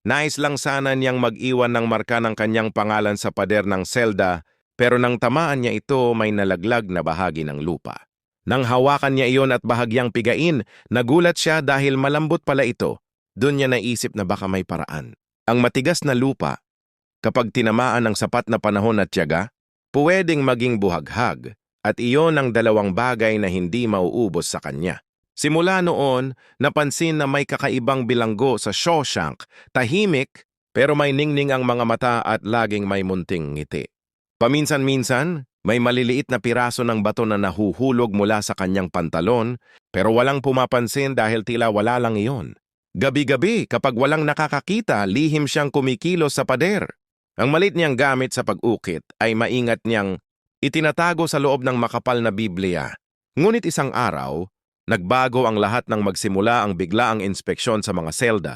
Nais lang sana niyang mag-iwan ng marka ng kanyang pangalan sa pader ng selda, pero nang tamaan niya ito may nalaglag na bahagi ng lupa. Nang hawakan niya iyon at bahagyang pigain, nagulat siya dahil malambot pala ito. Doon niya naisip na baka may paraan. Ang matigas na lupa, kapag tinamaan ng sapat na panahon at tiyaga, puwedeng maging buhaghag at iyon ang dalawang bagay na hindi mauubos sa kanya. Simula noon, napansin na may kakaibang bilanggo sa Shawshank, tahimik pero may ningning ang mga mata at laging may munting ngiti. Paminsan-minsan, may maliliit na piraso ng bato na nahuhulog mula sa kanyang pantalon pero walang pumapansin dahil tila wala lang iyon. Gabi-gabi, kapag walang nakakakita, lihim siyang kumikilos sa pader. Ang malit niyang gamit sa pag-ukit ay maingat niyang itinatago sa loob ng makapal na Biblia. Ngunit isang araw, nagbago ang lahat nang magsimula ang biglaang inspeksyon sa mga selda.